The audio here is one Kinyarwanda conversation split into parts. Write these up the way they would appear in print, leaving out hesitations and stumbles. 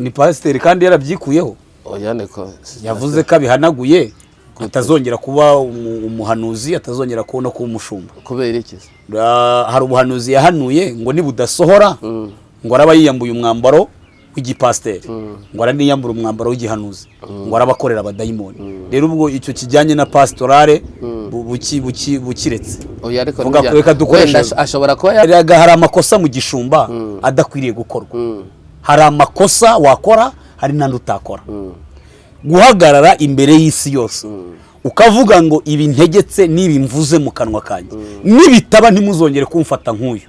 ni pasiteri kandi yarabyikuyeho. Oyane ko yavuze ko abihanaguye atazongera kuba umuhanuzi, atazongera kubona ko umushumba. Kubera iki? Hari ubuhanuzi yahanuye ngo nibudasohora ngo araba yiyambuye umwambaro w'igipasiteri, ngo araniyambura umwambaro w'igihanuzi, ngo arabakorera abadayimoni. Rero ubwo icyo kijyanye na pastorale bukiretse. Oya ariko reka dukoresha ashobora kuba hari amakosa mu gishumba adakwiriye gukorwa. Hari amakosa wakora, hari n'andi utakora. Guhagarara imbere y'isi yose ukavuga ngo ibi ntegetse nibi mvuze mu kanwa kanjye, nibitaba ntimuzongere kumfata nk'uyu.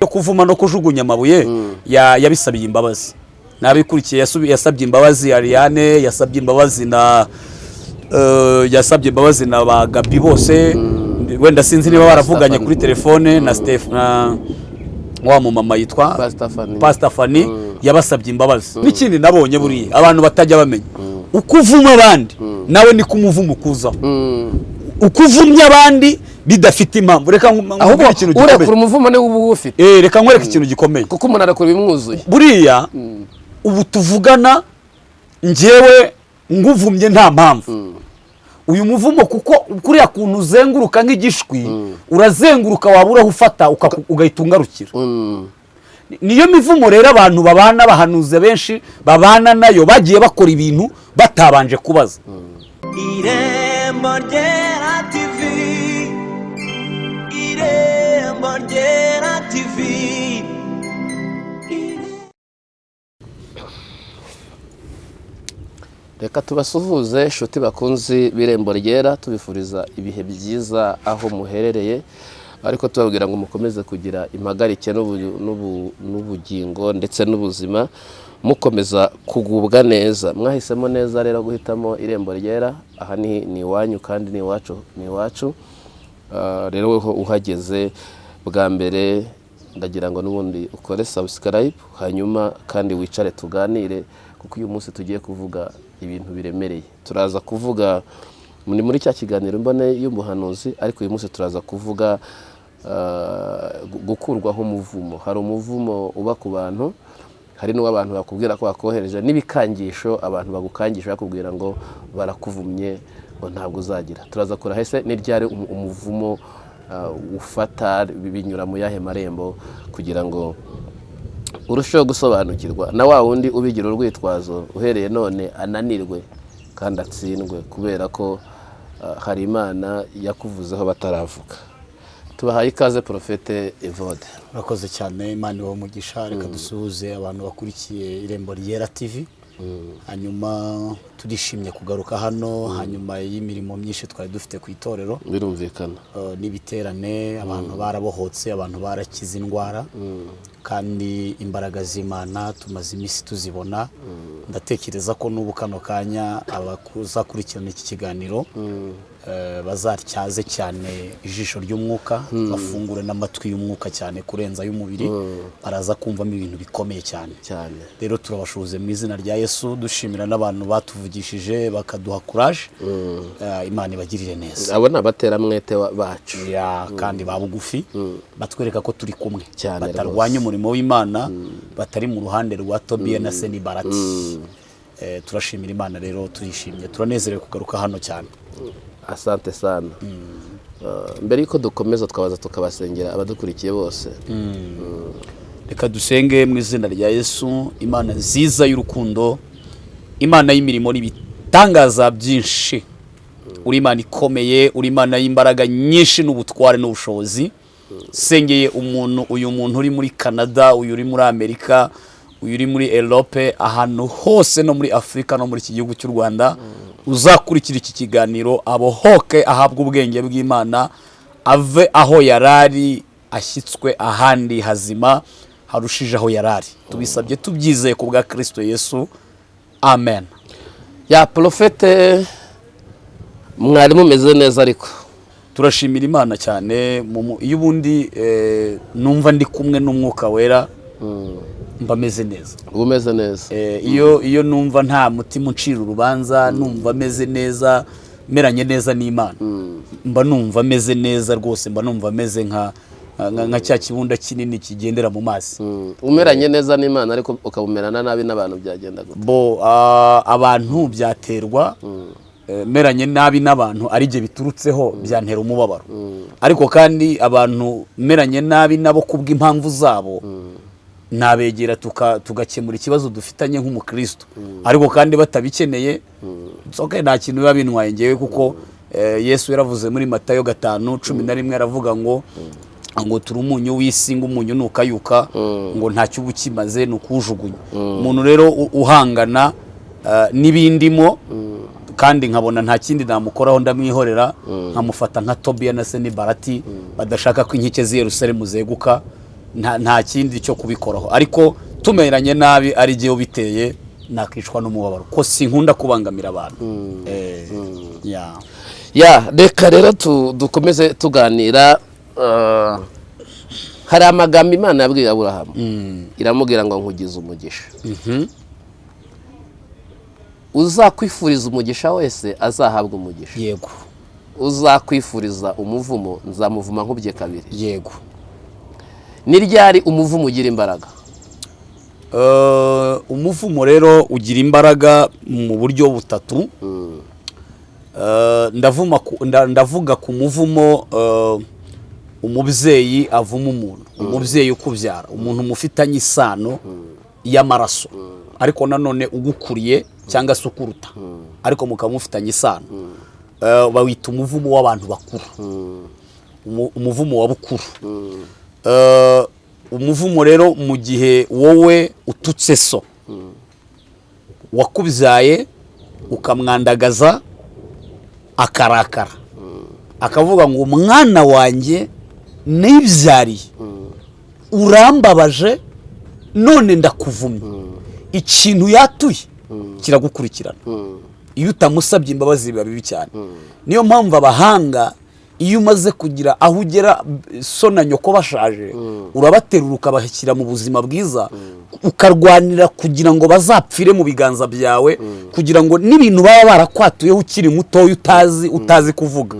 Yo kuvuma no kujugunya amabuye yabisabiye imbabazi. Nabikurikiye yasabye imbabazi Ariane, yasabye imbabazi na ba Gabi bose. Wenda sinzi niba baravuganye kuri telefone na Stefan wa mu mama yitwa Pastor Fanny yabasabye imbabazi. N'ikindi nabonye buri abantu batajya bamenya ukuvuma abandi nawe ni kumuvuma ukuzaho. Ukuvumya abandi bidafite impamvu. Reka nkubwire ikintu gikomeye. Urekura umuvumo ne ubufite. Reka nkwereke ikintu gikomeye. Kuko umuntu arakora ibimwuzuye. Buriya ubu tuvugana njyewe nguvumye nta mpamvu. Uyu muvumo kuko kuriya kuntu uzenguruka nk'igishwi urazenguruka wabura ufata ugahita ungarukira. Niyo mivumo rero abantu babana bahanuze benshi babana nayo bagiye bakora ibintu batabanje kubaza. Irembo Ryera TV, Irembo Ryera TV. Reka tubasuhuze inshuti bakunzi b'Irembo Ryera, tubifuriza ibihe byiza aho muherereye, ariko tubabwira ngo mukomeze kugira impagarike n'ubugingo ndetse n'ubuzima, mukomeza kugubwa neza. Mwahisemo neza rero guhitamo Irembo Ryera. Aha ni iwanyu kandi ni iwacu. Rero weho uhageze bwa mbere ndagira ngo n'ubundi ukore subscribe, hanyuma kandi wicare tuganire, kuko uyu munsi tugiye kuvuga ibintu biremereye. Turaza kuvuga muri cya kiganiro mbone y'umuhanuzi, ariko uyu munsi turaza kuvuga gukurwaho umuvumo. Hari umuvumo uba ku bantu, hari n'uw'abantu bakubwira ko bakohereje n'ibikangisho, abantu bagukangisha bakubwira ngo barakuvumye ngo ntabwo uzagira. Turaza kurahese n'iryari umuvumo ufata binyura mu yahe marembo, kugira ngo urusheho gusobanukirwa na wa wundi ubigira urwitwazo uhereye none ananirwe kandi atsindwe, kubera ko hari Imana yakuvuzeho bataravuga. Tubahaye ikaze Profete Evode. Urakoze cyane, Imana wo mugisha. Reka dusuhuze abantu bakurikiye Irembo Ryera TV. Hanyuma turishimye kugaruka hano hanyuma y'imirimo myinshi twari dufite ku itorero. Birumvikana n'ibiterane, abantu barabohotse, abantu barakiza indwara, kandi imbaraga z'Imana tumaze iminsi tuzibona. Ndatekereza ko n'ubu kano kanya abakuzakurikirana iki kiganiro bazatyaze cyane ijisho ry'umwuka, bafungure n'amatwi y'umwuka cyane kurenza y'umubiri, baraza kumvamo ibintu bikomeye cyane. Rero turabashuze mu izina rya Yesu, dushimira n'abantu batuvugishije bakaduha courage. Imana ibagirire neza. Abo nabatera mwete bacu kandi babugufi, batwereka ko turi kumwe, batarwanya umurimo w'Imana, batari mu ruhande rwa Tobiya na Senibarati. Turashimira Imana rero, turishimye, turanezerewe kugaruka hano cyane. Asante sana. Mbere yuko dukomeza twabaza tukabasengera abadukurikiye bose. Reka dusenge mu izina rya Yesu. Imana nziza y'urukundo, Imana y'imirimo n'ibitangaza byinshi, uri Imana ikomeye, uri Imana y'imbaraga nyinshi n'ubutware n'ubushobozi. Sengeye uyu muntu uri muri Canada, uyu uri muri Amerika, uyu uri muri Europe, ahantu hose no muri Afrika no muri iki gihugu cy'u Rwanda, uzakurikira iki kiganiro abohoke, ahabwe ubwenge bw'Imana, ave aho yarari ashyitswe ahandi hazima harushije aho yarari. Tubisabye tubyizeye ku bwa Kristo Yesu, amen. Ya Profete, mwari mumeze neza? Ariko turashimira Imana cyane. Iyo ubundi numva ndi kumwe n'umwuka wera, mba meze neza. Umeze neza? Iyo numva nta mutima uncira urubanza, numva meze neza, meranye neza n'Imana, mba numva meze neza rwose, mba numva meze nka nka cya kibunda kinini kigendera mu mazi. umeranye neza n'Imana ariko ukabumerana nabi n'abantu byagenda gute? Abantu byaterwa meranye nabi n'abantu ari je biturutseho byantera umubabaro, ariko kandi abantu meranye nabi nabo kubw'impamvu zabo nabegera tugakemura ikibazo dufitanye nk'umukristo, ariko kandi batabikeneye nta kintu biba bintwaye ngewe, kuko Yesu yaravuze muri Matayo 5:11 aravuga ngo turi umunyu w'isi, ngo umunyu nukayuka ngo ntacyo ubukimaze nukujugunya. Umuntu rero uhangana n'ibindimo kandi nkabona nta kindi namukoraho ndamwihorera, nkamufata nka Tobiya na Senibarati badashaka ko inkike z'i Yerusalemu zeguka, nta kindi cyo kubikoraho. Ariko tumeranye nabi ari je ubiteye nakicwa n'umubabaro, ko sinkunda kubangamira abantu. Reka rero dukomeze tuganira. Hari amagambo Imana yabwiye Aburahamu, iramubwira ngo nkugize umugisha, uzakwifuriza umugisha wese azahabwa umugisha. Yego. Uzakwifuriza umuvumo nzamuvuma nkubye kabiri. Yego. Ni ryari umuvumo ugira imbaraga? Umuvumo rero ugira imbaraga mu buryo butatu. Ndavuga ku muvumo umubyeyi avuma umuntu, umubyeyi ukubyara, umuntu mufitanye isano y'amaraso, ariko nanone ugukuriye cyangwa se ukuruta, ariko mukaba mufitanye isano, bawita umuvumo w'abantu bakuru, umuvumo wa bukuru. Umuvumo rero mu gihe wowe ututse so wakubyaye ukamwandagaza akarakara, akavuga ngo umwana wanjye nibyariye urambabaje none ndakuvumye, ikintu yatuye kiragukurikirana. Iyo utamusabye imbabazi biba bibi cyane. Niyo mpamvu abahanga iyo umaze kugira aho ugera so na nyoko bashaje, urabaterura ukabashyira mu buzima bwiza, ukarwanira kugira ngo bazapfire mu biganza byawe, kugira ngo n'ibintu baba barakwatuyeho ukiri muto utazi kuvuga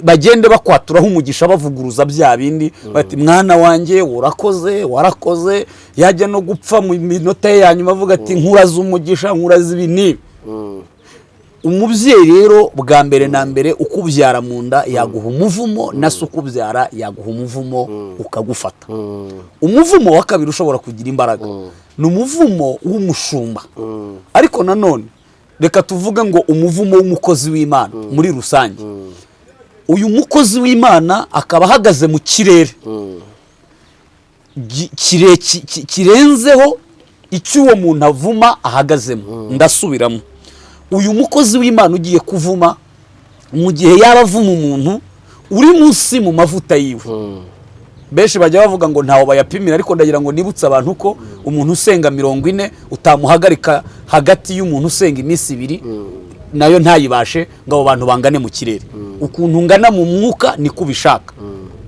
bagende bakwaturaho umugisha, bavuguruza bya bindi bati mwana wanjye urakoze warakoze, yajya no gupfa mu minota ye yanyuma avuga ati nkuraza umugisha nkuraza ibi n'ibi. Umubyeyi rero bwa mbere na mbere ukubyara mu nda yaguha umuvumo, na se ukubyara yaguha umuvumo ukagufata. Umuvumo wa kabiri ushobora kugira imbaraga ni umuvumo w'umushumba, ariko nanone reka tuvuge ngo umuvumo w'umukozi w'Imana muri rusange. Uyu mukozi w'Imana akaba ahagaze mu kirere kirenzeho icyo uwo muntu avuma ahagazemo. Ndasubiramo, uyu mukozi w'Imana ugiye kuvuma, mu gihe yaba avuma umuntu uri munsi mu mavuta yiwe, benshi bajya bavuga ngo ntawo bayapimira, ariko ndagira ngo nibutse abantu ko umuntu usenga 40 utamuhagarika hagati y'umuntu usenga iminsi 2 nayo ntayibashe ngo abo bantu bangane mu kirere. Ukuntu ungana mu mwuka niko ubishaka.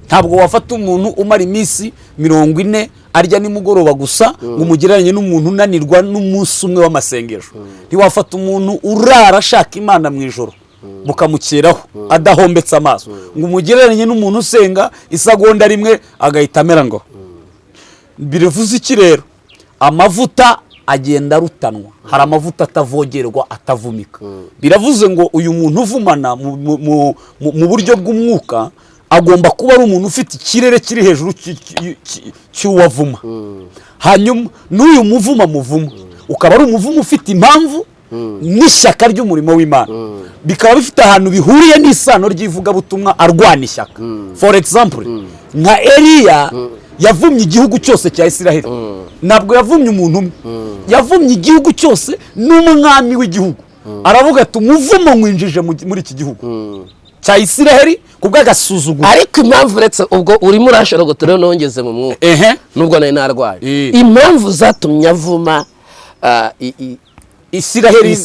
Ntabwo wafata umuntu umara iminsi 40 arya nimugoroba gusa ngo umugereranye n'umuntu unanirwa n'umunsi umwe w'amasengesho. Ntiwafata umuntu urara ashaka Imana mu ijoro bukamukeraho adahombetse amaso ngo umugereranye n'umuntu usenga isagonda rimwe agahita amera ngo. Birevuze iki rero? Amavuta agenda rutanwa, hari amavuta atavogerwa atavumika. Biravuze ngo uyu muntu uvumana mu buryo bw'umwuka agomba kuba ari umuntu ufite ikirere kiri hejuru cy'uwavuma. Hanyuma n'uyu muvuma ukaba ari umuvumo ufite impamvu n'ishyaka ry'umurimo w'Imana, bikaba bifite ahantu bihuriye n'isano ry'ivugabutumwa arwana ishyaka. For example, nka Eliya yavumye igihugu cyose cya Isiraheli, ntabwo yavumye umuntu umwe, yavumye igihugu cyose n'umwami w'igihugu. Aravuga ati umuvumo mwinjije muri iki gihugu cya Isiraheli kubw'agasuzuguro. Ariko impamvu uretse ubwo urimo urashora ngo turebe nongeze mu mwuka, nubwo nari narwaye, impamvu zatumye avuma Isiraheli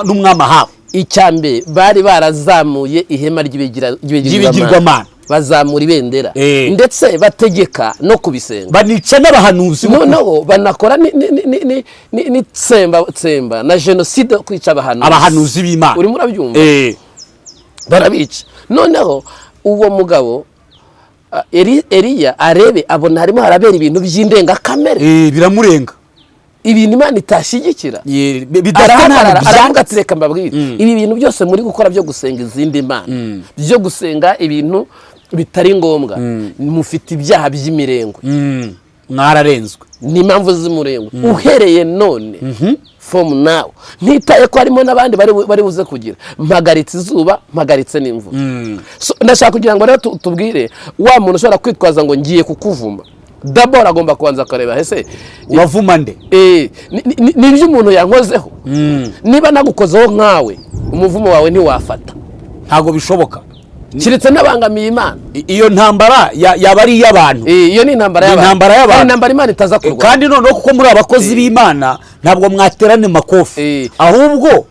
n'umwami Ahabu, icyambere bari barazamuye ihema ry'ibigirwamana, bazamura ibendera, ndetse bategeka no kubisenga, banica n'abahanuzi, noneho banakora n'itsemba na jenoside kwica abahanuzi b'Imana. urimo urabyumva? Barabica. Noneho uwo mugabo Eliya arebe abona harimo harabera ibintu by'indengakamere, biramurenga, ibintu Imana itashyigikira. Aravuga ati reka mbabwire, ibi bintu byose muri gukora byo gusenga izindi mana, byo gusenga ibintu bitari ngombwa, mufite ibyaha by'imirengo, mwararenzwe n'impamvu z'umurengo. Uhereye none from now, ntitaye ko harimo n'abandi bari buze kugira, mpagaritse izuba, mpagaritse n'imvura. Ndashaka kugira ngo rero tubwire wa muntu ushobora kwitwaza ngo ngiye kukuvuma, d'abord agomba kubanza akareba ese wavuma nde, nibyo umuntu yankozeho. Niba nagukozeho nkawe, umuvumo wawe ntiwafata, ntago bishoboka, kiretse n'abangamiye Imana. Iyo ntambara yaba ari iy'abantu, iyo ni intambara y'abantu, intambara Imana itaza kurwana. Kandi noneho kuko muri abakozi b'Imana ntabwo mwaterane makofi, ahubwo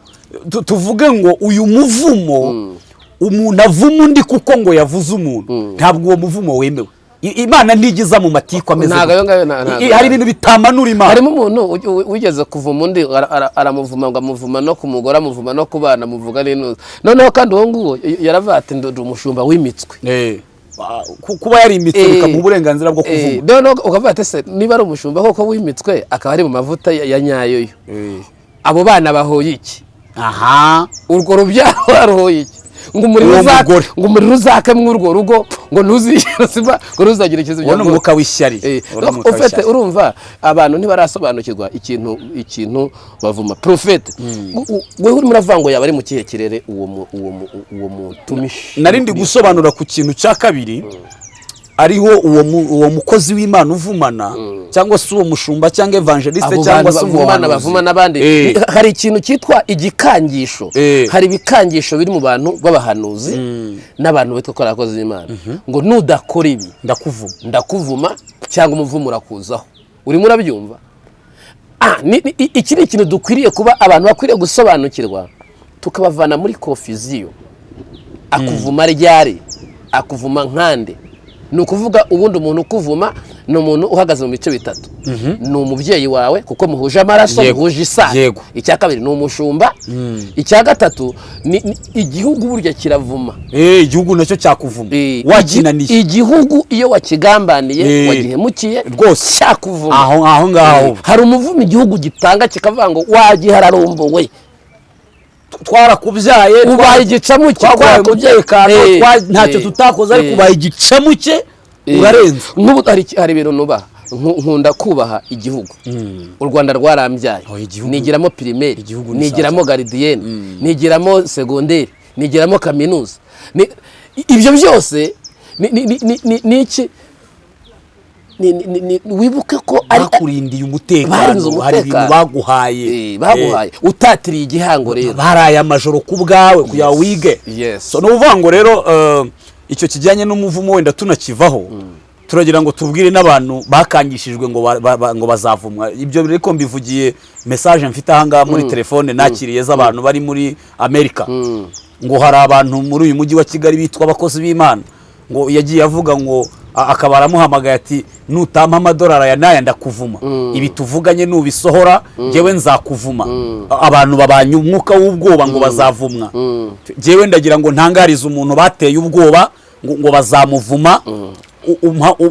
tuvuge ngo uyu muvumo umuntu avuma undi kuko ngo yavuze umuntu, ntabwo uwo muvumo wemewe. Imana ntigiza mu matiko ameze, hari ibintu bitamanura Imana. Harimo umuntu wigeze kuvuma undi, aramuvuma ngo amuvuma no ku mugore, amuvuma no ku bana, amuvuga n'intuza. Noneho kandi uwo nguwo yaravuga ati ndi umushumba w'imitswe, kuba yari imitwe bikamuha uburenganzira bwo kuvuma. Noneho ukavuga ati se niba ari umushumba koko w'imitswe akaba ari mu mavuta ya nyayo, abo bana bahoye iki? Urwo rubyaro baruhoye iki? ngo umuriro uzake mw'urwo rugo, ngo ntuzishyira, ngo ntuzagira ikibazo bya umwuka w'ishyari. Ufite urumva abantu ntibarasobanukirwa ikintu bavuma. Profete wewe urimo uravuga ngo yaba ari mu kihe kirere uwo mutumishi? Narindi gusobanura ku kintu cya kabiri, ariho uwo mukozi w'Imana uvumana, cyangwa se uwo mushumba cyangwa evangeliste cyangwa se umwana bavuma n'abandi. Hari ikintu cyitwa igikangisho, hari ibikangisho biri mu bantu b'abahanuzi n'abantu bitwa ko arakoze Imana, ngo nudakora ibi ndakuvuma cyangwa umuvumo urakuzaho. Urimo urabyumva? Iki ni ikintu dukwiriye kuba abantu bakwiriye gusobanukirwa, tukabavana muri confusion. Akuvuma ryari, akuvuma nkande, ni ukuvuga ubundi umuntu ukuvuma ni umuntu uhagaze mu bice bitatu. Ni umubyeyi wawe kuko muhuje amaraso, muhuje isano. Icya kabiri ni umushumba. Icya gatatu ni igihugu burya kiravuma. Igihugu nacyo cyakuvuma wakinaniye. Igihugu iyo wakigambaniye, wagihemukiye rwose cyakuvuma. Aho ngaho hari umuvumo igihugu gitanga kikavuga ngo wagihararumbuwe, twarakubyaye, ubaye igicamuke, twakubyaye kandi ntacyo tutakoze, ariko ubaye igicamuke urarenze. Nk'ubu hari ibintu nubaha, nkunda kubaha igihugu. U Rwanda rwarambyaye, nigiramo primaire, nigiramo gardienne, nigiramo secondaire, nigiramo kaminuza. Ibyo byose ni iki? Wibuke ko ari kurindiye umutekano, hari ibintu baguhaye, utatiriye igihango rero, baraye amajoro ku bwawe kuya wige. So no uvango rero icyo kijyanye n'umuvumo wenda tunakivaho, turagira ngo tubwire n'abantu bakangishijwe ngo bazavumwa. Ibyo reko mbivugiye message mfite ahanga muri telefone nakiriye z'abantu bari muri Amerika, ngo hari abantu muri uyu mujyi wa Kigali bitwa abakozi b'Imana, ngo yagiye avuga ngo akaba aramuhamagaye ati nutampa amadolari ya naya ndakuvuma, ibi tuvuganye nubisohora jewe nzakuvuma. Abantu babanye umwuka w'ubwoba ngo bazavumwa. Jewe ndagira ngo ntangarize umuntu bateye ubwoba ngo bazamuvuma,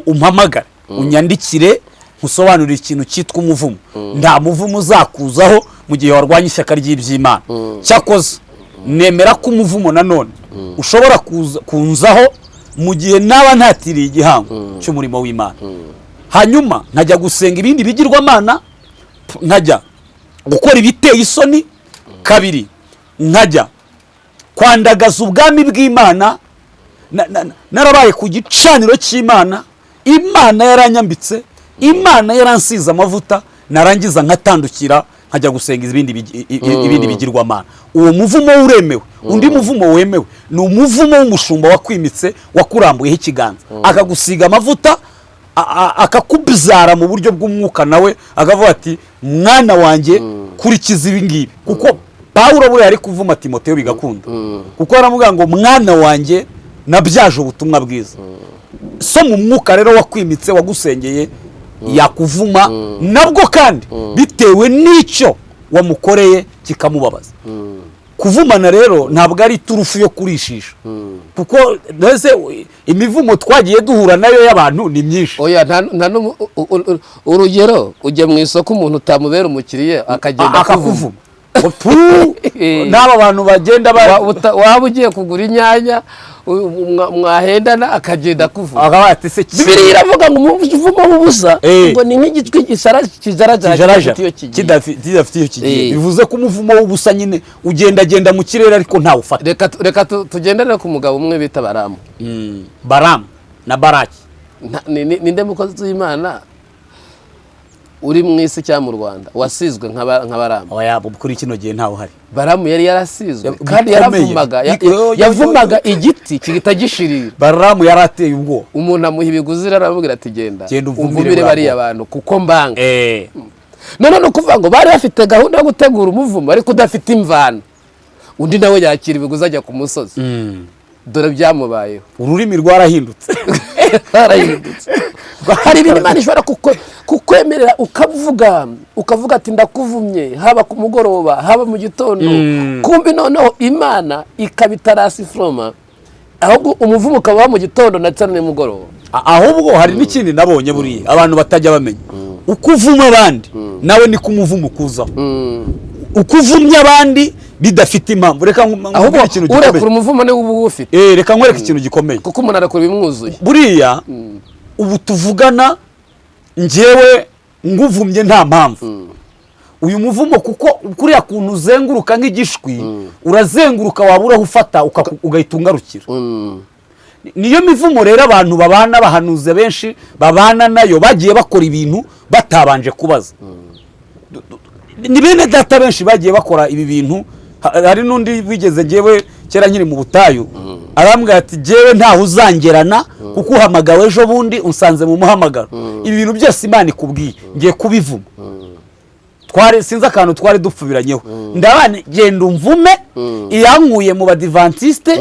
umpamagare unyandikire nkusobanurira ikintu cyitwa umuvumo. Nta muvumo uzakuzaho mu gihe warwanya ishyaka ry'iby'Imana. Cyakoze nemera ko umuvumo nanone ushobora kunzaho mu gihe naba ntatiriye igihango cy'umurimo w'Imana. Hanyuma nkajya gusenga ibindi bigirwamana, nkajya gukora ibiteye isoni. Kabiri, nkajya kwandagaza ubwami bw'Imana, narabaye ku gicaniro cy'Imana, Imana yaranyambitse, Imana yaransize amavuta, narangiza nkatandukira nkajya gusenga ibindi bigirwamana. Uwo muvumo uremewe. Undi muvumo wemewe ni umuvumo w'umushumba wakwimitse, wakurambuyeho ikiganza, akagusiga amavuta, akakubyara mu buryo bw'umwuka, nawe akavuga ati mwana wanjye kurikiza ibi ngibi. Kuko Pawulo buriya ari kuvuma Timoteyo bigakunda, kuko aravuga ngo mwana wanjye nabyaje ubutumwa bwiza. So mu mwuka rero wakwimitse, wagusengeye, yakuvuma nabwo kandi bitewe n'icyo wamukoreye kikamubabaza. kuvumana rero ntabwo ari turufu yo kurishisha kuko mbese imivumo twagiye duhura nayo y'abantu ni myinshi. oya urugero ujya mu isoko umuntu utamubera umukiriya akagenda akakuvuma n'aba bantu bagenda waba ugiye kugura inyanya mwahendana akagenda kuvuma Bibiliya iravuga ngo umuvumo w'ubusa ngo ni nk'igitwi kizaraja kidafite iyo kigiye. bivuze ko umuvumo w'ubusa nyine ugendagenda mu kirere ariko ntawe ufata. reka tugendere ku mugabo umwe bita Baramu. Baramu na Baraki ninde mukozi w'Imana uri mu isi cyangwa mu Rwanda wasizwe nka Baramu? oya kuri kino gihe ntawe uhari. Baramu yari yarasizwe kandi yavumaga igiti kitagishirira. Baramu yarateye ubwo umuntu amuha ibiguzira aramubwira ati genda umvumire bariya abantu kuko mbanga. none no kuvuga ngo bari bafite gahunda yo gutegura umuvumo ariko udafite imvano. Undi nawe yakira ibiguzi ajya ku musozi. Dore byamubayeho, ururimi rwarahindutse. hari ibintu Imana ishobora kukwemerera ukavuga ati ndakuvumye, haba ku mugoroba haba mu gitondo, kumbi noneho Imana ikabitarasi froma ahubwo umuvumo ukaba mu gitondo na cyane mugoroba. ahubwo hari n'ikindi nabonye buriya abantu batajya bamenya, ukuvuma abandi nawe ni kumuvumo kuzaho. ukuvumye abandi bidafite impamvu. Reka nkubwire ikintu gikomeye. Urekura umuvumo ne ubu ufite. Reka nkwereke ikintu gikomeye. Kuko umuntu arakura ibimwuzuye. Buriya ubu tuvugana njyewe nguvumye nta mpamvu. Uyu muvumo kuko kuriya kuntu uzenguruka nk'igishwi urazenguruka wabura ufata ugahita ungarukira. Niyo mivumo rero abantu babana bahanuze benshi babana nayo bagiye bakora ibintu batabanje kubaza. Ni bene data benshi bagiye bakora ibi bintu. Hari n'undi wigeze ngewe kera nkiri mu butayu arambwira ati jewe ntaho uzangerana kuko uhamagawe ejo bundi unsanze mu muhamagaro. Ibi bintu byose Imana ikubwiye ngiye kubivuma. Sinzi akantu twari dupfubiranyeho, ndabane genda umvume iyankuye mu badivantiste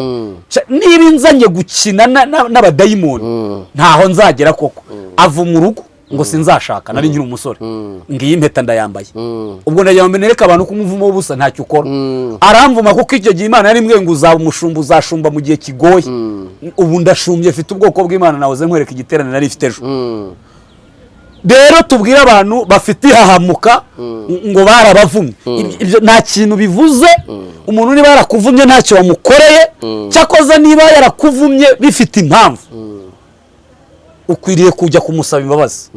niba inzanye gukina n'abadayimoni ntaho nzagera koko. ava mu rugo ngo sinzashaka nari nkiri umusore ngiye impeta ndayambaye. ubwo ndajyambe nereka abantu ko umuvumo w'ubusa ntacyo ukora. aramvuma kuko icyo gihe Imana yari mbwe ngo uzaba umushumba uzashumba mu gihe kigoye. ubu ndashumbye mfite ubwoko bw'Imana nahoze nkwereka igiterane nari ifite ejo. Rero tubwira abantu bafite ihahamuka ngo barabavumye. Ibyo nta kintu bivuze. Umuntu niba yarakuvumye ntacyo wamukoreye, cyakoze niba yarakuvumye bifite impamvu ukwiriye kujya kumusaba imbabazi.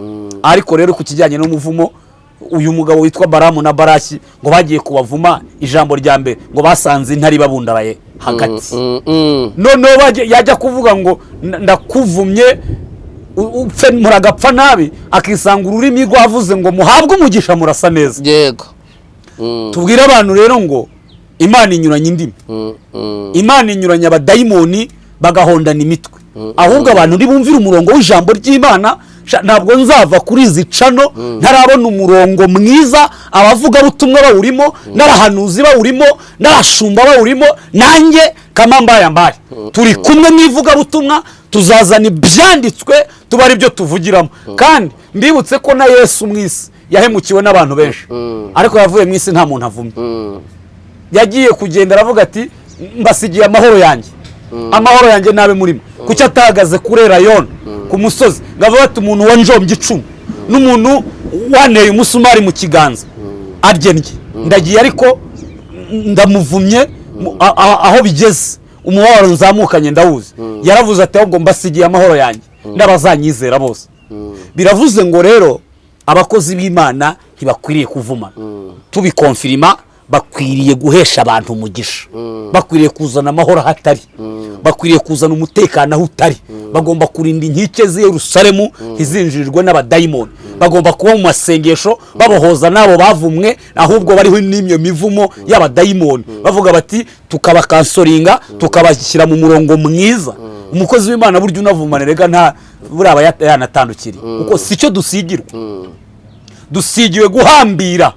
Ariko rero ku kijyanye n'umuvumo, uyu mugabo witwa Baramu na Baraki ngo bagiye kubavuma, ijambo rya mbere ngo basanze intari babundaraye hagati. Noneho yajya kuvuga ngo ndakuvumye upfe muragapfa nabi, akisanga ururimi rwavuze ngo muhabwe umugisha murasa neza. Yego. Tubwira abantu rero ngo Imana inyuranye indimi. Imana inyuranye abadayimoni bagahondana imitwe. Ahubwo abantu ntibumvira umurongo w'ijambo ry'Imana. Ntabwo nzava kuri izi cano ntarabona umurongo mwiza, abavuga butumwa bawurimo, n'abahanuzi bawurimo, n'abashumba bawurimo, nanjye kamambaya mbari turi kumwe n'ivuga butumwa, tuzazana ibyanditswe tuba ari byo tuvugiramo. Kandi mbibutse ko na Yesu mwisi yahemukiwe n'abantu benshi, ariko yavuye mwisi nta muntu avumye. Yagiye kugenda aravuga ati mbasigiye amahoro yanjye, amahoro yanjye nabe murimo. Kuki atahagaze kurera Yona ku musozi ngavuga ati umuntu wanjombye icumu n'umuntu waneye umusumari mu kiganza aryennye ndagiye ariko ndamuvumye aho bigeze umubabaro nzamukanye ndawuzi. Yaravuze ati ahubwo mbasigiye amahoro yanjye n'abazanyizera bose. Biravuze ngo rero abakozi b'Imana ntibakwiriye kuvumana. Tubikonfirima bakwiriye guhesha abantu umugisha, bakwiriye kuzana amahoro hatari, bakwiriye kuzana umutekano aho utari. Bagomba kurinda inkike z'i Yerusalemu ntizinjirirwe n'abadayimoni. Bagomba kuba mu masengesho babohoza nabo bavumwe, ahubwo bariho n'imyo mivumo y'abadayimoni bavuga bati tukabakansoringa tukabashyira mu murongo mwiza. Umukozi w'Imana buryo unavumane rega nta buraba yanatandukiri kuko sicyo dusigirwa. Dusigiwe guhambira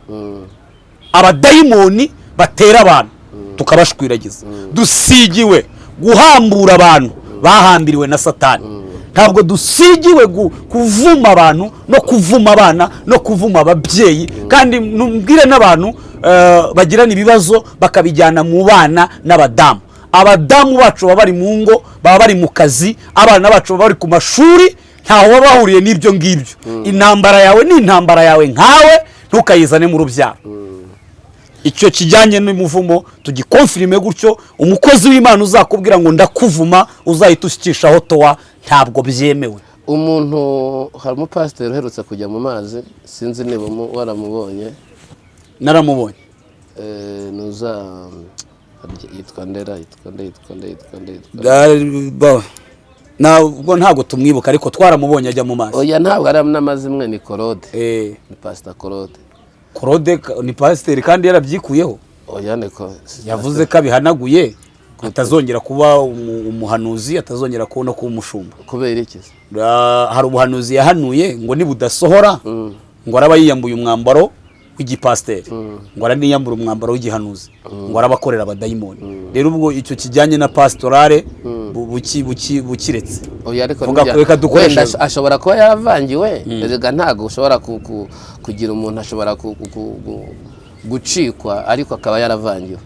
abadayimoni batera abantu tukabashwiragiza. Dusigiwe guhambura abantu bahambiriwe na Satani. Ntabwo dusigiwe kuvuma abantu no kuvuma abana no kuvuma ababyeyi. Kandi numbwire n'abantu bagirana ibibazo bakabijyana mu bana n'abadamu. Abadamu bacu baba bari mu ngo, baba bari mu kazi, abana bacu baba bari ku mashuri, ntaho baba bahuriye n'ibyo ngibyo. Intambara yawe ni intambara yawe nkawe, ntukayizane mu rubyaro. Icyo kijyanye n'umuvumo tugikonfirime gutyo, umukozi w'Imana uzakubwira ngo ndakuvuma uzahita ushyikishaho towa, ntabwo byemewe. Umuntu hari umupasiteri uherutse kujya mu mazi, sinzi niba waramubonye. Naramubonye. Nuza yitwa Ndera. Ntabwo tumwibuka ariko twaramubonye ajya mu mazi. Oya, ntabwo ari n'amazimwe, ni Claude. Ni Pastor Claude. Claude ni pasiteri kandi yarabyikuyeho. Oya, niko yavuze ko abihanaguye, atazongera kuba umuhanuzi, atazongera kubona kuba umushumba. Kubera iki? Hari ubuhanuzi yahanuye ngo nibudasohora ngo araba yiyambuye umwambaro w'igipasiteri, ngo araniyambura umwambaro w'igihanuzi, ngo arabakorera abadayimoni. Rero ubwo icyo kijyanye na pastorale bukiretse. Oya, ariko wenda ashobora kuba yaravangiwe. Erega ntago ushobora kugira umuntu ashobora gucikwa ariko akaba yaravangiwe.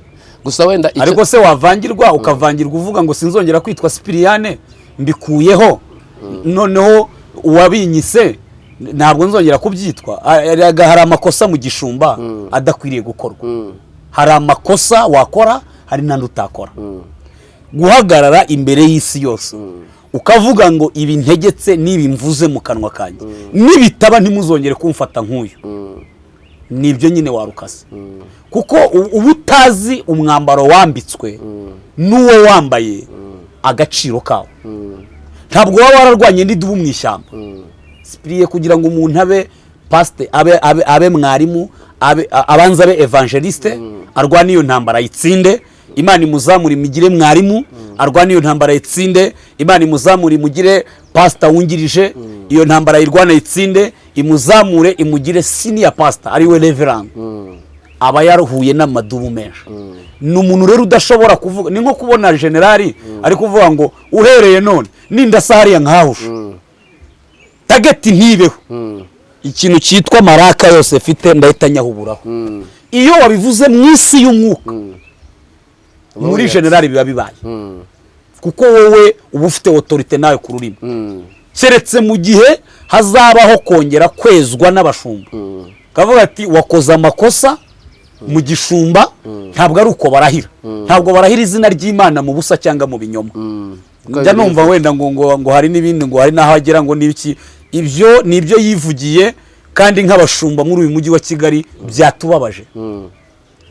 Gusa wenda ariko se wavangirwa ukavangirwa uvuga ngo sinzongera kwitwa Sipiriyane mbikuyeho, noneho uwabinyise ntabwo nzongera kubyitwa. Hari amakosa mu gishumba adakwiriye gukorwa. Hari amakosa wakora, hari n'andi utakora. Guhagarara imbere y'isi yose ukavuga ngo ibi ntegetse n'ibi mvuze mu kanwa kanjye, nibitaba ntimuzongere kumfata nk'uyu, nibyo nyine warukase. Kuko uba utazi umwambaro wambitswe n'uwo wambaye agaciro kawo. Ntabwo waba wararwanye n'idubu mu ishyamba. Sipiriye kugira ngo umuntu abe pasite, abe mwarimu, abanza abe evangeliste, arwane iyo ntambara yitsinde. Imana imuzamura imugire mwarimu, arwane iyo ntambara yitsinde. Imana imuzamura imugire pasita wungirije, iyo ntambara yirwana yitsinde. Imuzamure imugire senior pastor, ari we reverend. Aba yaruhuye n'amadubu menshi. Ni umuntu rero udashobora kuvuga, ni nko kubona generali ari kuvuga ngo uhereye none nindasahariya nkahusha tageti ntibeho. Ikintu cyitwa maraka yose fite ndahita nyahuburaho. Iyo wabivuze mu isi y'umwuka, muri generali biba bibaye, kuko wowe uba ufite autorite nawe ku rurimi. Keretse mu gihe hazabaho kongera kwezwa n'abashumba, kavuga ati wakoze amakosa mu gishumba, ntabwo ari uko barahira. Ntabwo barahira izina ry'Imana mu busa cyangwa mu binyoma. Njya numva wenda ngo hari n'ibindi, ngo hari naho agera ngo n'ibiki. Ibyo nibyo yivugiye, kandi nk'abashumba muri uyu mujyi wa Kigali byatubabaje.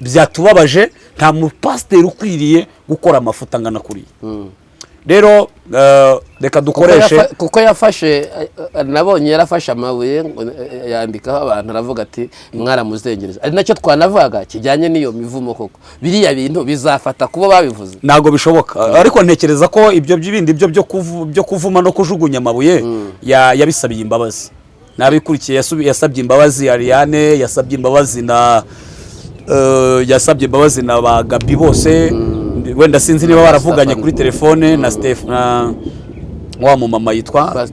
Byatubabaje. Nta mupasiteri ukwiriye gukora amafuta angana kuriya. Rero reka dukoreshe, kuko yafashe, nabonye yarafashe amabuye yandikaho abantu, aravuga ati mwaramuzengereza. Ari nacyo twanavuga kijyanye n'iyo mivumo. Koko biriya bintu bizafata kuba babivuze? Ntabwo bishoboka. Ariko ntekereza ko ibyo by'ibindi byo kuvuma no kujugunya amabuye yabisabiye imbabazi. Nabikurikiye yasabye imbabazi Ariane, yasabye imbabazi na ba Gabi bose. Wenda sinzi niba baravuganye kuri telefone na wa mumama yitwa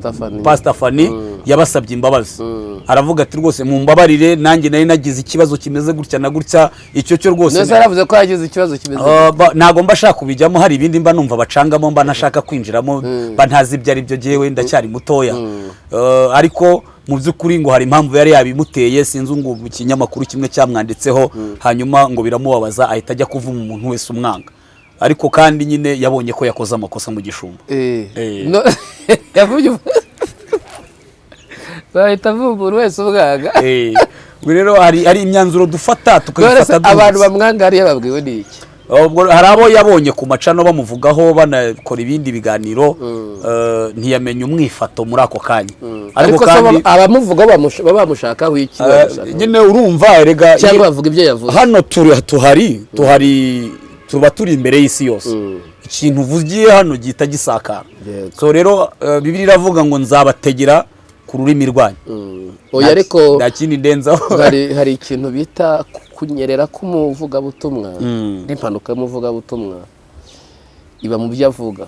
Pastor Fanny, yabasabye imbabazi. Aravuga ati rwose mumbabarire, nanjye nari nagize ikibazo kimeze gutya na gutya. Icyo cyo rwose nese aravuze ko yagize ikibazo kimeze ntago mba shaka kubijyamo. Hari ibindi mba numva bacangamo, mba nashaka kwinjiramo, mba ntazi ibyo ari byo, jewe ndacyari mutoya. Ariko mu by'ukuri ngo hari impamvu yari yabimuteye, sinzi ngo mu kinyamakuru kimwe cyamwanditseho, hanyuma ngo biramubabaza ahita ajya kuvuma umuntu wese umwanga. Ariko kandi nyine yabonye ko yakoze amakosa mu gishumba. Yavuye bahita vumbura wese ubwaga. Rero hari imyanzuro dufata tukayifata. Abantu bamwangariye babwiwe n'iki? Hari abo yabonye ku macano bamuvugaho, banakora ibindi biganiro, ntiyamenye umwifato muri ako kanya. Ariko kandi abamuvuga bamushakaho iki? Nyine urumva erega cyangwa bavuga ibyo yavuze. Hano tuba turi imbere y'isi yose. Ikintu uvugiye hano gihita gisakara. So rero Bibiliya iravuga ngo nzabategera ku rurimi rwanyu. Oya, ariko nta kindi ndenzaho. Hari ikintu bita kunyerera k'umuvugabutumwa, n'impanuka y'umuvugabutumwa iba mu byo avuga.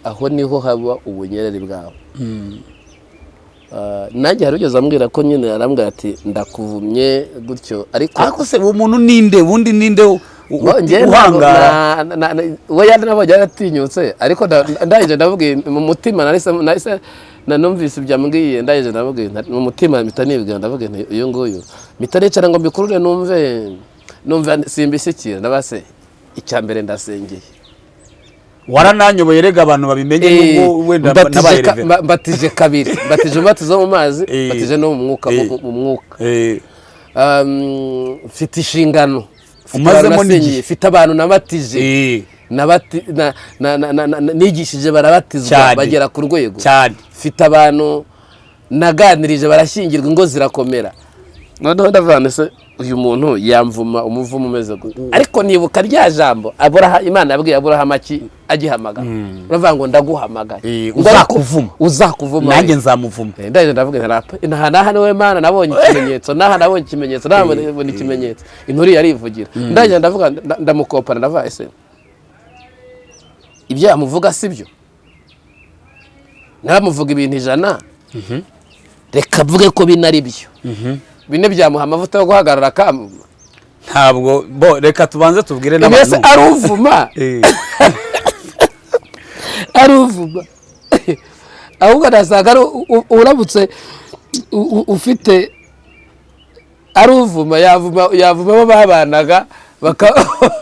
Aho niho haba ubunyerere bwawe. nanjye hari ugeze ambwira ko nyine arambwira ati ndakuvumye gutyo ariko se uwo muntu ninde wundi ninde uhangara we yandi nabonye yaratinyutse ariko ndahije ndavuga mu mutima nahise nanumvise ibyambwiye ndahije ndavuga mu mutima mpita nibwira ndavuga uyu nguyu mpita nicara ngo mbikurure numve simbishyikira ndabase icya mbere ndasengeye warananyoboye rega abantu babimenye nubwo wenda n'abayereve mbatije kabiri mbatije umubatizo mu mazi mbatije no mu mwuka mfite inshingano umazemo n'igihe mfite abantu nabatije nigishije barabatizwa bagera ku rwego mfite abantu naganirije barashyingirwa ingo zirakomera noneho ndavuga se uyu muntu yamvuma umuvumo umeze gutya ariko nibuka rya jambo Imana yabwiye Aburahamu agihamagara uravuga ngo ndaguhamagaye uzakuvuma nanjye nzamuvuma ndaje ndavuga naha niwe Mana nabonye ikimenyetso nabonye ikimenyetso inkuru yarivugira ndaje ndavuga ndamukopana ndavuga ese ibyo yamuvuga sibyo naramuvuga ibintu 100 reka mvuge ko binari byo bine byamuha amavuta yo guhagarara kamuma ntabwo reka tubanze tubwire n'abantu aruvuma ahubwo nasaga uramutse ufite aruvuma yavuma babanaga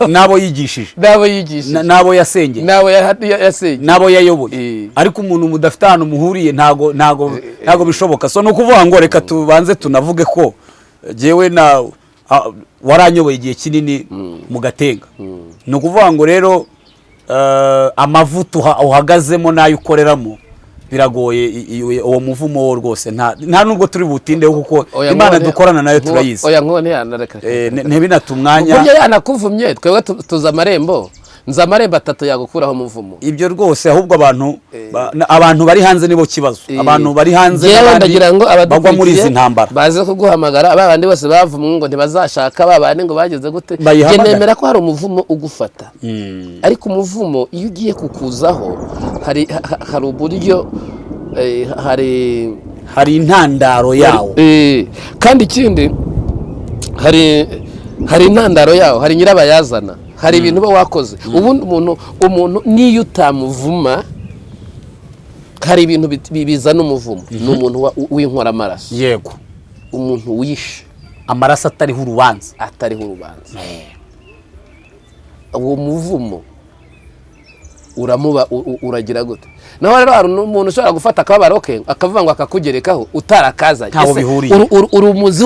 nabo yigishije nabo yasengeye nabo yayoboye ariko umuntu mudafite ahantu muhuriye ntago bishoboka so no kuvuga ngo reka tubanze tunavuge ko jewe waranyoboye igihe kinini mu Gatenga no kuvuga ngo rero amavuta uhagazemo nayo ukoreramo biragoye uwo muvumo wo rwose nta nubwo turi butinde kuko Imana dukorana nayo turayizi oya nkone yanareka ntibinatumwanya buryo yanakuvumye twebwe tuza amarembo nza amarembo 3 yagukuraho umuvumo ibyo rwose ahubwo abantu bari hanze nibo kibazo abantu bari hanze ndagira ngo bagwa muri izi ntambara baze kuguhamagara abandi bose bavumwe ngo ntibazashaka babandi ngo bageze gute nemera ko hari umuvumo ugufata ariko umuvumo iyo ugiye kukuzaho hari uburyo hari intandaro yawo kandi ikindi hari intandaro yawo hari nyirabayazana hari ibintu ba wakoze ubundi umuntu niyo utamuvuma hari ibintu bizana umuvumo ni umuntu w'inkora amaraso yego umuntu wishe amaraso atariho urubanza uwo muvumo uragira gute naho rero hari umuntu ushobora gufata akababaro ke akavuga ngo akakugerekaho utarakazanye urumuzi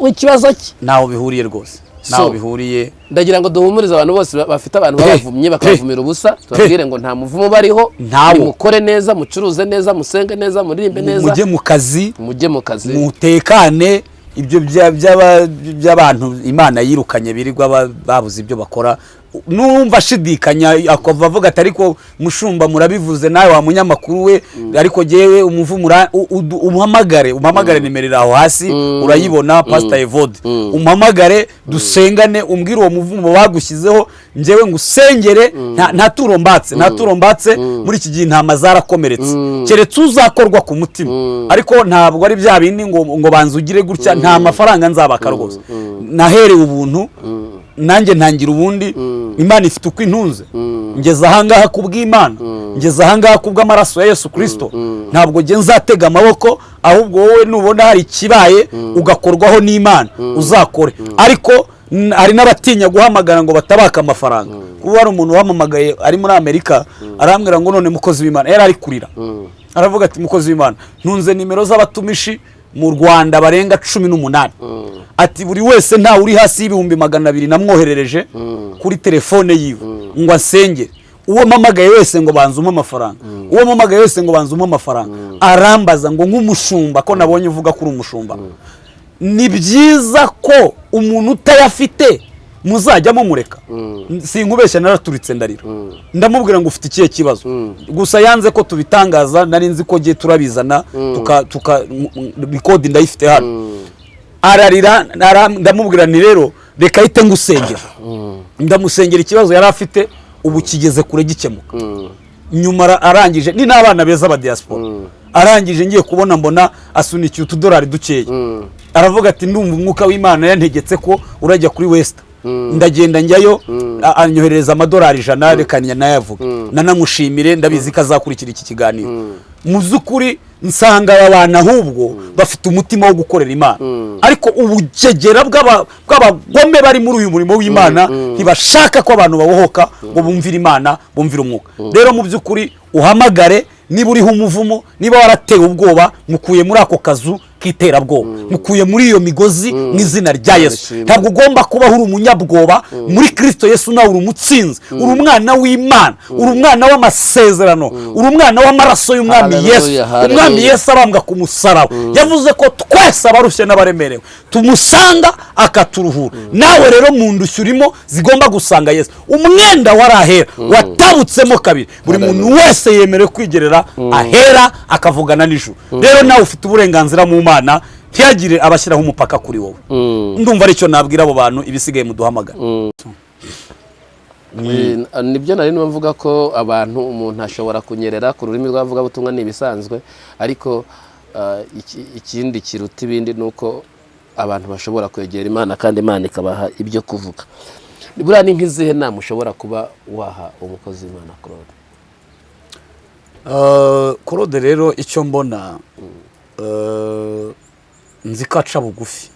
w'ikibazo cye ntaho bihuriye rwose ntaho bihuriye ndagira ngo duhumurize abantu bose bafite abantu babavumye bakavumira ubusa tubabwire ngo nta muvumo bariho mukore neza mucuruze neza musenge neza muririmbe neza mujye mu kazi mutekane ibyo by'abantu Imana yirukanye birirwa babuze ibyo bakora numva ashidikanya akavuga ati ariko mushumba murabivuze nawe wa munyamakuru we ariko jewe umuvumura umuhamagare nimero aho hasi urayibona Pastor Evode umuhamagare dusengane umbwire uwo muvumo bagushyizeho njewe ngusengere nta turombatse muri iki gihe intama zarakomeretse keretse uzakorwa ku mutima ariko ntabwo ari bya bindi ngo banzugire gutya nta mafaranga nzabaka rwose naherewe ubuntu nanjye ntangira ubundi Imana ifite uko intunze ngeze ahangaha kubw'Imana ngeze ahangaha kubw'amaraso ya Yesu Kristo ntabwo nge nzatega amaboko ahubwo wowe nubona hari ikibaye ugakorwaho n'Imana uzakore ariko hari n'abatinya guhamagara ngo batabaka amafaranga kuba hari umuntu wamamagaye ari muri Amerika arambwira ngo none mukozi w'Imana yari ari kurira aravuga ati mukozi w'Imana ntunze nimero z'abatumishi mu Rwanda barenga 18 ati buri wese nta uri hasi y'ibihumbi 200 namwoherereje kuri telefone yiwe ngo asengere uwo mamagaye wese ngo banzuma amafaranga uwo mamagaye wese ngo banzuma amafaranga arambaza ngo nk'umushumba ko nabonye uvuga kuri umushumba ni byiza ko umuntu utayafite muzajyamo mureka sinkubeshya naraturitse ndarira ndamubwira ngo ufite ikihe kibazo gusa yanze ko tubitangaza nari nzi ko giye turabizana tuka record ndayifite hano ararira ndamubwira ni rero reka ite ngusengera ndamusengera ikibazo yari afite ubu kigeze kure gikemuka nyuma arangije ni n'abana beza ba diaspora arangije ngiye kubona mbona asunikiye $2 dukeya aravuga ati ndumva umwuka w'Imana yantegetse ko urajya kuri West ndagenda njyayo anyohereza $100 rekanya nayavuga nanamushimire ndabizi ko azakurikira iki kiganiro mu zukuri nsanga abantu ahubwo bafite umutima wo gukorera Imana ariko ubugegera bw'abagome bari muri uyu murimo w'Imana ntibashaka ko abantu babohoka ngo bumvire Imana bumvire umwuka rero mu byukuri uhamagare niba uriho umuvumo niba waratewe ubwoba mukuye muri ako kazu kiterabwoba mukuye muri iyo migozi n'izina rya Yesu ntabwo ugomba kuba uri umunyabwoba muri Kristo Yesu nawe uri umutsinzi uri umwana w'Imana uri umwana w'amasezerano uri umwana w'amaraso y'umwami Yesu umwami Yesu arambwa ku musaraba yavuze ko twese abarushye n'abaremerewe tumusanga akaturuhura nawe rero mu ndushyu urimo zigomba gusanga Yesu umwenda warahera watabutsemo kabiri buri muntu wese yemerewe kwigerera ahera akavugana n'ijuru rero nawe ufite uburenganzira mu Mana ntiyagire abashyiraho umupaka kuri wowe ndumva aricyo nabwira abo bantu ibisigaye muduhamagara nibyo nari mvuga ko abantu umuntu ashobora kunyerera ku rurimi rw'avuga butumwa nibisanzwe ariko ikindi kiruta ibindi nuko abantu bashobora kwegera Imana kandi Imana ikabaha ibyo kuvuga buriya ni nk'izihe nama ushobora kuba waha umukozi w'Imana Claude rero icyo mbona nzi ko aca bugufi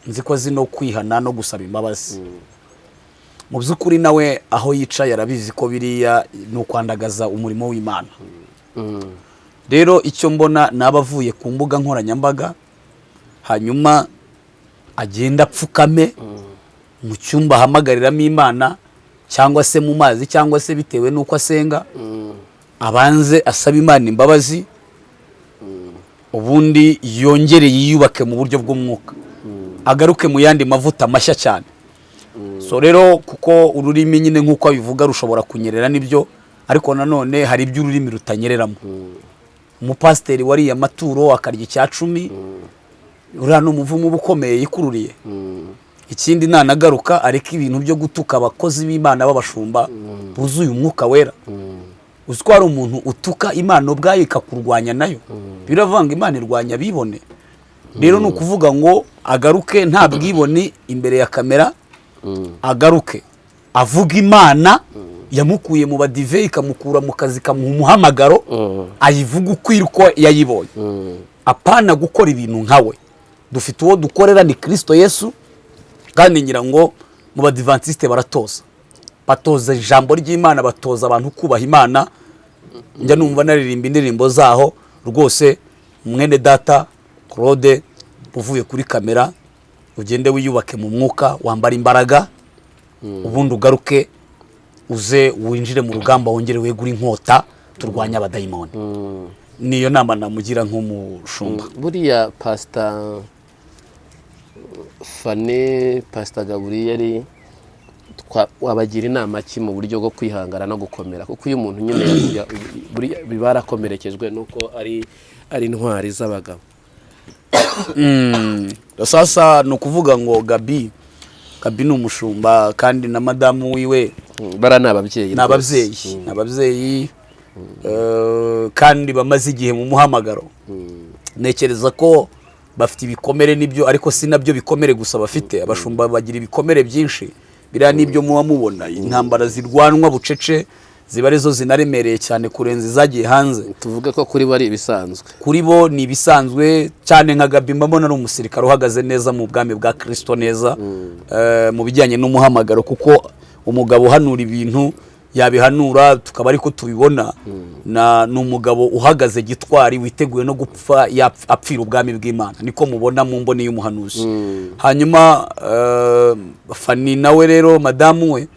nzi ko azi no kwihana no gusaba imbabazi mu by'ukuri nawe aho yicaye arabizi ko biriya ni ukwandagaza umurimo w'Imana rero icyo mbona n'abavuye ku mbuga nkoranyambaga hanyuma agenda apfukame mu cyumba ahamagariramo Imana cyangwa se mu mazi cyangwa se bitewe n'uko asenga abanze asaba Imana imbabazi ubundi yongere yiyubake mu buryo bw'umwuka agaruke mu yandi mavuta mashya cyane so rero kuko ururimi nyine nk'uko abivuga rushobora kunyerera nibyo ariko nanone hari ibyo ururimi rutanyereramo umupasiteri wariye amaturo akarya icya 10 uriya ni umuvumo ukomeye yikururiye ikindi nanagaruka ariko ibintu byo gutuka abakozi b'Imana b'abashumba buzuye umwuka wera uziko ari umuntu utuka Imana ubwayo ikakurwanya nayo biravanga Imana irwanya bibone rero no kuvuga ngo agaruke nta bwibone imbere ya kamera agaruke avuga Imana yamukuye mu badive ikamukura mu kazi kamuhamagaro ayivuga ukwiriko yayibonye apana gukora ibintu nkawe dufite uwo dukorera ni Kristo Yesu kandi ngira ngo mu badivantiste batoza ijambo ry'Imana batoza abantu kubaha Imana njya numva naririmba indirimbo zaho rwose mwene data Claude uvuye kuri kamera ugende wiyubake mu mwuka wambara imbaraga ubundi ugaruke uze winjire mu rugamba wongere wegura inkota turwanya abadayimoni niyo nama namugira nk'umushumba buriya Pastor Fane Pastor Gabriel wabagira inama ki mu buryo bwo kwihangana no gukomera kuko uyu muntu nyine bibarakomerekejwe nuko ari intwari z'abagabo sasa no kuvuga ngo Gabi ni umushumba kandi na madamu wiwe bara n'ababyeyi kandi bamaze igihe mu muhamagaro nekereza ko bafite ibikomere nibyo ariko si nabyo bikomere gusa bafite abashumba bagira ibikomere byinshi biriya nibyo muba mubona intambara zirwanwa bucece ziba arizo zinaremereye cyane kurenza izagiye hanze tuvuge ko kuri bo ari ibisanzwe kuri bo ni ibisanzwe cyane nka Gabi mbona ari umusirikare uhagaze neza mu bwami bwa Kristo neza mu bijyanye n'umuhamagaro kuko umugabo uhanura ibintu yabihanura tukaba ariko tubibona ni umugabo uhagaze gitwari witeguye no gupfa apfira ubwami bw'Imana niko mubona mu mboni y'umuhanuzi hanyuma Fani nawe rero madamu we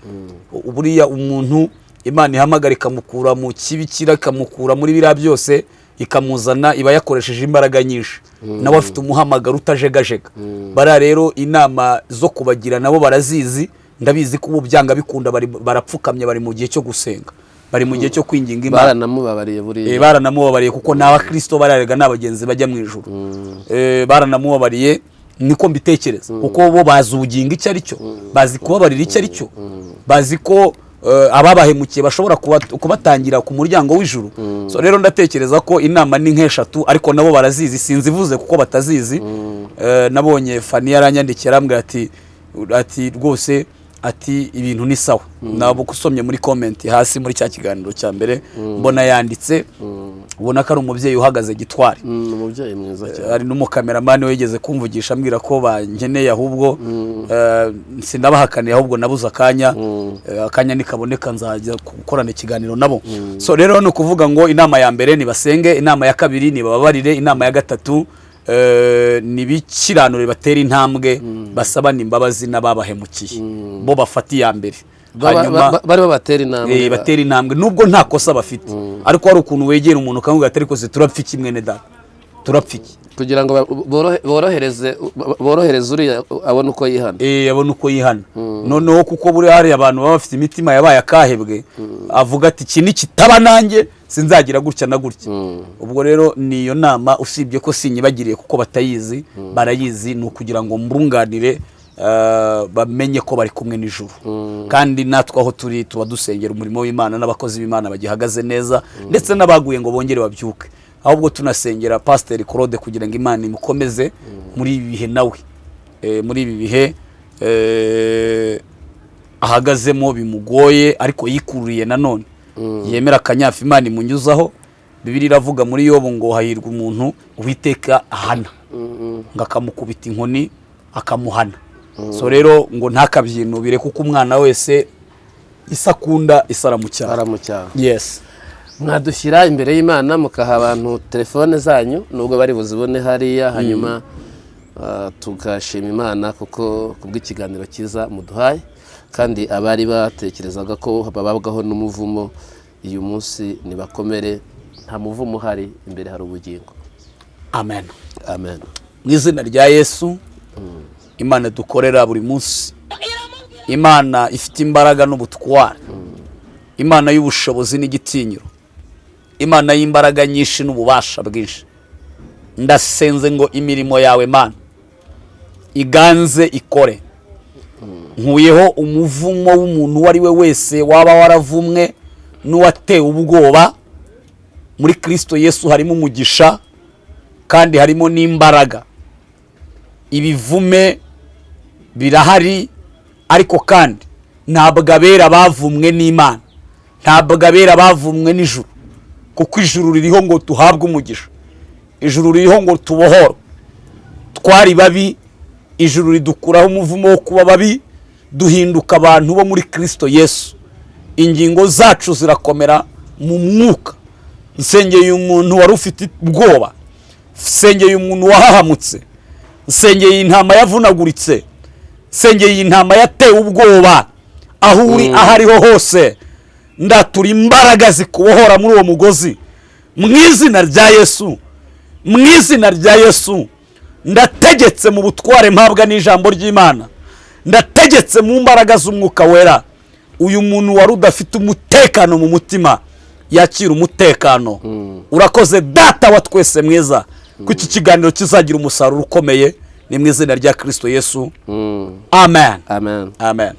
uburiya umuntu Imana ihamagara ikamukura mu kibikira ikamukura muri biriya byose ikamuzana iba yakoresheje imbaraga nyinshi nawe afite umuhamagaro utajegajega bara rero inama zo kubagira nabo barazizi ndabizi ko ubu byanga bikunda barapfukamye bari mu gihe cyo gusenga bari mu gihe cyo kwinginga Imana baranamubabariye buriya baranamubabariye kuko nawe Kristo bararega n'abagenzi bajya mu ijuru baranamubabariye niko mbitekereza kuko bo bazi ubugingo icyo ari cyo bazi kubabarira icyo ari cyo bazi ko ababahemukiye bashobora kubatangira ku muryango w'ijuru. So rero ndatekereza ko inama ni nk'eshatu ariko nabo barazizi, sinzivuze kuko batazizi. Nabonye Fani yaranyandikira arambwira ati rwose ati ibintu ni sawa. Nabo kusomye muri comment hasi muri cya kiganiro cya mbere mbona yanditse, ubona ko ari umubyeyi uhagaze gitwari, umubyeyi mwiza cyane. ari n'umukameramani wigeze kumvugisha ambwira ko bankeneye ahubwo sinabahakaniye ahubwo nabuze akanya nikaboneka nzajya gukorana ikiganiro nabo. So rero no kuvuga ngo inama ya mbere ni basenge, inama ya kabiri ni bababarire, inama ya gatatu ni bikiranure batera intambwe basabana imbabazi n'ababahemukiye bo bafati ya mbere. Hanyuma bari batera intambwe, batera intambwe nubwo nta kosa bafite, ariko hari ukuntu wegera umuntu ukamubwira ati ariko turapfa iki mwene data, turapfa iki, kugira ngo borohereze uriya abone uko yihana. Abone uko yihana. Noneho kuko buri hari abantu baba bafite imitima yabaye akahebwe, avuga ati iki ni kitaba nanjye sinzagira gutya na gutya. Ubwo rero niyo nama, usibye ko sinyibagiriye kuko batayizi, barayizi, ni ukugira ngo mbunganire bamenye ko bari kumwe n'ijuru. Kandi natwe aho turi tuba dusengera umurimo w'Imana n'abakozi b'Imana bagihagaze neza, ndetse n'abaguye ngo bongere babyuke. Ahubwo tunasengera Pastor Claude kugira ngo Imana imukomeze muri ibi bihe, nawe muri ibi bihe ahagazemo bimugoye ariko yikururiye nanone, yemera akanyafu Imana imunyuzaho. Bibiliya iravuga muri Yobu ngo hahirwa umuntu Uwiteka ahana, ngo akamukubita inkoni akamuhana. So rero ngo ntakabyinubire kuko umwana wese isakunda isaramucyara. Yes. Mwadushyira imbere y'Imana mukaha abantu telefone zanyu nubwo bari buzibone hariya, hanyuma tugashima Imana kuko kubw'ikiganiro cyiza muduhaye, kandi abari batekerezaga ko bababwaho n'umuvumo uyu munsi nibakomere, nta muvumo uhari, imbere hari ubugingo. Amen. Amen. Mu izina rya Yesu, Imana dukorera buri munsi, Imana ifite imbaraga n'ubutware, Imana y'ubushobozi n'igitinyiro, Imana y'imbaraga nyinshi n'ububasha bwinshi, ndasenze ngo imirimo yawe Mana iganze ikore. Nkuyeho umuvumo w'umuntu wari we wese waba waravumwe n'uwatewe ubwoba. Muri Kristo Yesu harimo umugisha kandi harimo n'imbaraga. Ibivume birahari ariko kandi ntabwo abera bavumwe n'Imana, ntabwo abera bavumwe n'ijuru, kuko ijuru ririho ngo tuhabwe umugisha, ijuru ririho ngo tubohore. Twari babi, ijuru ridukuraho umuvumo wo kuba babi, duhinduka abantu bo muri Kristo Yesu. Ingingo zacu zirakomera mu mwuka. Nsengeye umuntu wari ufite ubwoba, nsengeye umuntu wahahamutse, nsengeye intama yavunaguritse, nsengeye intama yatewe ubwoba, aho uri ahariho hose ndatura imbaraga zikubohora muri uwo mugozi mu izina rya Yesu. Mu izina rya Yesu ndategetse mu butware mpabwa n'ijambo ry'Imana, ndategetse mu mbaraga z'umwuka wera, uyu muntu wari udafite umutekano mu mutima yakira umutekano. Urakoze Data wa twese mwiza, ko iki kiganiro kizagira umusaruro ukomeye, ni mu izina rya Kristo Yesu. Amen. Amen. Amen.